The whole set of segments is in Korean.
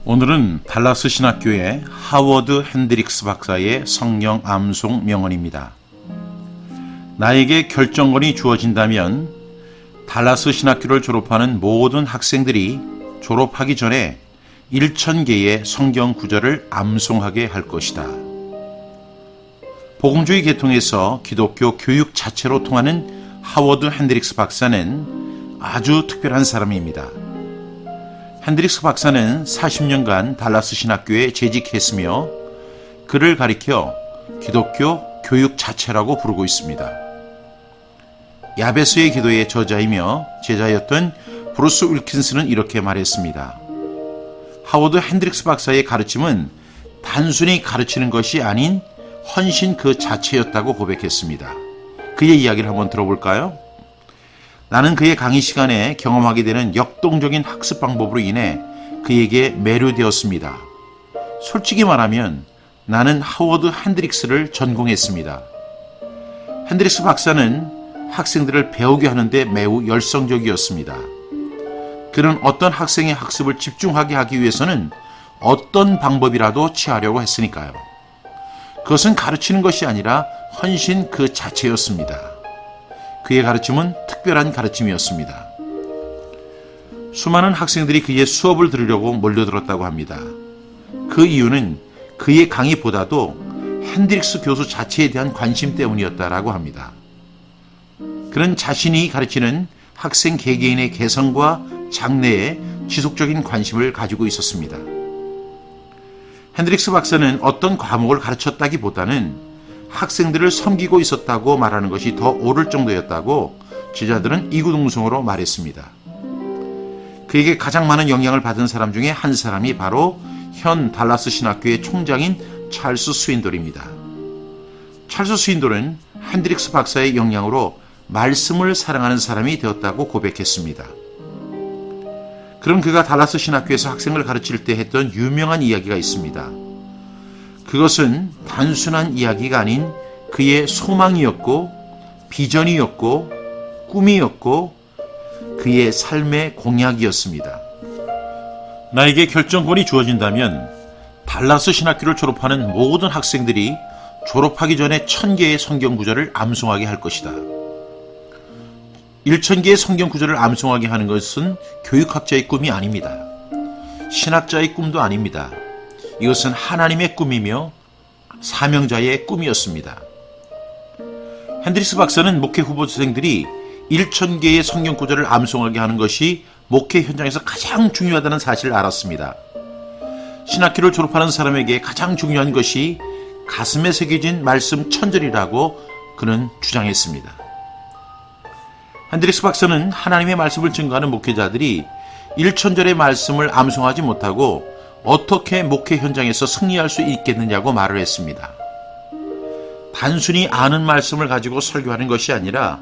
오늘은 달라스 신학교의 하워드 핸드릭스 박사의 성경 암송 명언입니다. 나에게 결정권이 주어진다면 달라스 신학교를 졸업하는 모든 학생들이 졸업하기 전에 1000개의 성경 구절을 암송하게 할 것이다. 복음주의 계통에서 기독교 교육 자체로 통하는 하워드 핸드릭스 박사는 아주 특별한 사람입니다. 핸드릭스 박사는 40년간 달라스 신학교에 재직했으며 그를 가리켜 기독교 교육 자체라고 부르고 있습니다. 야베스의 기도의 저자이며 제자였던 브루스 윌킨스는 이렇게 말했습니다. 하워드 핸드릭스 박사의 가르침은 단순히 가르치는 것이 아닌 헌신 그 자체였다고 고백했습니다. 그의 이야기를 한번 들어볼까요? 나는 그의 강의 시간에 경험하게 되는 역동적인 학습 방법으로 인해 그에게 매료되었습니다. 솔직히 말하면 나는 하워드 핸드릭스를 전공했습니다. 핸드릭스 박사는 학생들을 배우게 하는데 매우 열성적이었습니다. 그는 어떤 학생의 학습을 집중하게 하기 위해서는 어떤 방법이라도 취하려고 했으니까요. 그것은 가르치는 것이 아니라 헌신 그 자체였습니다. 그의 가르침은 특별한 가르침이었습니다. 수많은 학생들이 그의 수업을 들으려고 몰려들었다고 합니다. 그 이유는 그의 강의보다도 핸드릭스 교수 자체에 대한 관심 때문이었다라고 합니다. 그는 자신이 가르치는 학생 개개인의 개성과 장래에 지속적인 관심을 가지고 있었습니다. 핸드릭스 박사는 어떤 과목을 가르쳤다기보다는 학생들을 섬기고 있었다고 말하는 것이 더 옳을 정도였다고 제자들은 이구동성으로 말했습니다. 그에게 가장 많은 영향을 받은 사람 중에 한 사람이 바로 현 달라스 신학교의 총장인 찰스 스윈돌입니다. 찰스 스윈돌은 핸드릭스 박사의 영향으로 말씀을 사랑하는 사람이 되었다고 고백했습니다. 그럼 그가 달라스 신학교에서 학생을 가르칠 때 했던 유명한 이야기가 있습니다. 그것은 단순한 이야기가 아닌 그의 소망이었고 비전이었고 꿈이었고 그의 삶의 공약이었습니다. 나에게 결정권이 주어진다면 달라스 신학교를 졸업하는 모든 학생들이 졸업하기 전에 1000개의 성경 구절을 암송하게 할 것이다. 1000개의 성경 구절을 암송하게 하는 것은 교육학자의 꿈이 아닙니다. 신학자의 꿈도 아닙니다. 이것은 하나님의 꿈이며 사명자의 꿈이었습니다. 핸드릭스 박사는 목회 후보생들이 1000개의 성경 구절을 암송하게 하는 것이 목회 현장에서 가장 중요하다는 사실을 알았습니다. 신학교를 졸업하는 사람에게 가장 중요한 것이 가슴에 새겨진 말씀 1000절이라고 그는 주장했습니다. 핸드릭스 박사는 하나님의 말씀을 증거하는 목회자들이 1000절의 말씀을 암송하지 못하고 어떻게 목회 현장에서 승리할 수 있겠느냐고 말을 했습니다. 단순히 아는 말씀을 가지고 설교하는 것이 아니라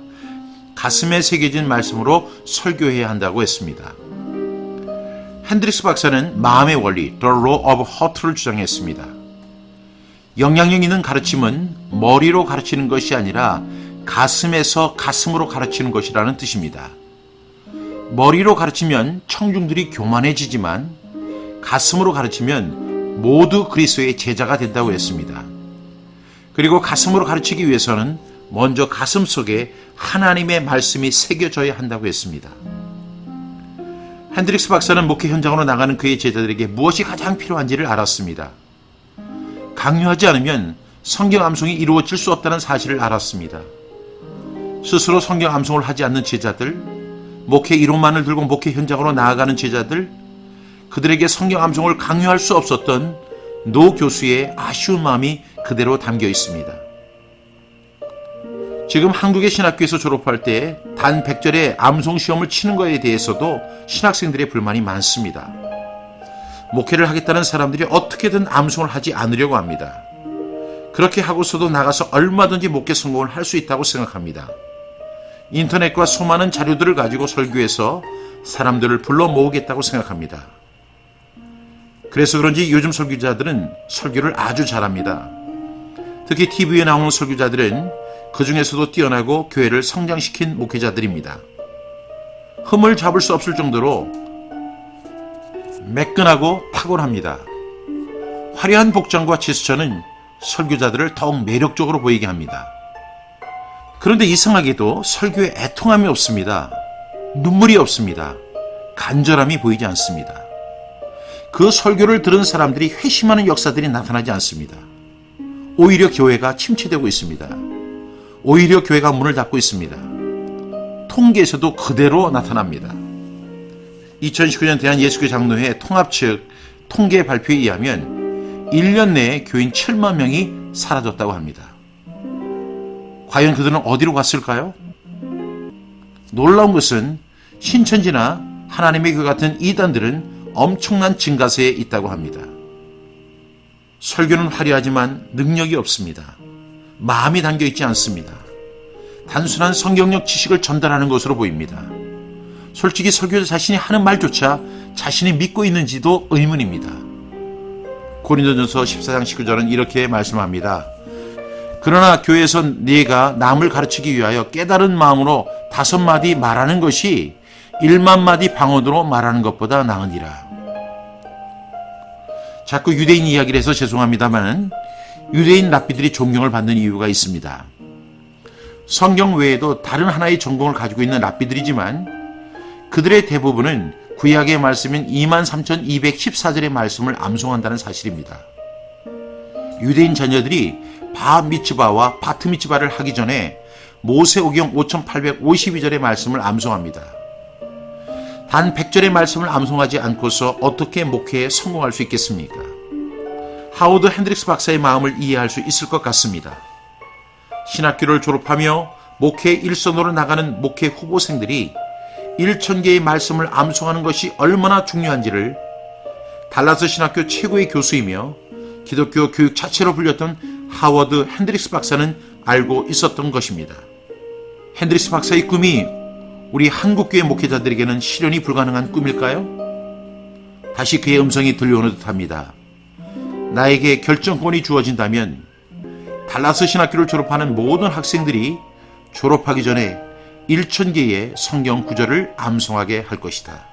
가슴에 새겨진 말씀으로 설교해야 한다고 했습니다. 핸드릭스 박사는 마음의 원리, The Law of Heart를 주장했습니다. 영향력 있는 가르침은 머리로 가르치는 것이 아니라 가슴에서 가슴으로 가르치는 것이라는 뜻입니다. 머리로 가르치면 청중들이 교만해지지만 가슴으로 가르치면 모두 그리스도의 제자가 된다고 했습니다. 그리고 가슴으로 가르치기 위해서는 먼저 가슴 속에 하나님의 말씀이 새겨져야 한다고 했습니다. 핸드릭스 박사는 목회 현장으로 나가는 그의 제자들에게 무엇이 가장 필요한지를 알았습니다. 강요하지 않으면 성경 암송이 이루어질 수 없다는 사실을 알았습니다. 스스로 성경 암송을 하지 않는 제자들, 목회 이론만을 들고 목회 현장으로 나아가는 제자들, 그들에게 성경 암송을 강요할 수 없었던 노 교수의 아쉬운 마음이 그대로 담겨 있습니다. 지금 한국의 신학교에서 졸업할 때 단 100절의 암송 시험을 치는 것에 대해서도 신학생들의 불만이 많습니다. 목회를 하겠다는 사람들이 어떻게든 암송을 하지 않으려고 합니다. 그렇게 하고서도 나가서 얼마든지 목회 성공을 할 수 있다고 생각합니다. 인터넷과 수많은 자료들을 가지고 설교해서 사람들을 불러 모으겠다고 생각합니다. 그래서 그런지 요즘 설교자들은 설교를 아주 잘합니다. 특히 TV에 나오는 설교자들은 그 중에서도 뛰어나고 교회를 성장시킨 목회자들입니다. 흠을 잡을 수 없을 정도로 매끈하고 탁월합니다. 화려한 복장과 제스처는 설교자들을 더욱 매력적으로 보이게 합니다. 그런데 이상하게도 설교에 애통함이 없습니다. 눈물이 없습니다. 간절함이 보이지 않습니다. 그 설교를 들은 사람들이 회심하는 역사들이 나타나지 않습니다. 오히려 교회가 침체되고 있습니다. 오히려 교회가 문을 닫고 있습니다. 통계에서도 그대로 나타납니다. 2019년 대한예수교 장로회 통합 측 통계 발표에 의하면 1년 내에 교인 7만 명이 사라졌다고 합니다. 과연 그들은 어디로 갔을까요? 놀라운 것은 신천지나 하나님의 교회 같은 이단들은 엄청난 증가세에 있다고 합니다. 설교는 화려하지만 능력이 없습니다. 마음이 담겨있지 않습니다. 단순한 성경적 지식을 전달하는 것으로 보입니다. 솔직히 설교자 자신이 하는 말조차 자신이 믿고 있는지도 의문입니다. 고린도전서 14장 19절은 이렇게 말씀합니다. 그러나 교회에서 네가 남을 가르치기 위하여 깨달은 마음으로 5마디 말하는 것이 1만 마디 방언으로 말하는 것보다 나으니라. 자꾸 유대인 이야기를 해서 죄송합니다만 유대인 랍비들이 존경을 받는 이유가 있습니다. 성경 외에도 다른 하나의 전공을 가지고 있는 랍비들이지만 그들의 대부분은 구약의 말씀인 23,214절의 말씀을 암송한다는 사실입니다. 유대인 자녀들이 바 미츠바와 바트 미츠바를 하기 전에 모세오경 5,852절의 말씀을 암송합니다. 단 100절의 말씀을 암송하지 않고서 어떻게 목회에 성공할 수 있겠습니까? 하워드 핸드릭스 박사의 마음을 이해할 수 있을 것 같습니다. 신학교를 졸업하며 목회 일선으로 나가는 목회 후보생들이 1,000개의 말씀을 암송하는 것이 얼마나 중요한지를 달라스 신학교 최고의 교수이며 기독교 교육 자체로 불렸던 하워드 핸드릭스 박사는 알고 있었던 것입니다. 핸드릭스 박사의 꿈이 우리 한국교회 목회자들에게는 실현이 불가능한 꿈일까요? 다시 그의 음성이 들려오는 듯합니다. 나에게 결정권이 주어진다면 달라스 신학교를 졸업하는 모든 학생들이 졸업하기 전에 1,000개의 성경 구절을 암송하게 할 것이다.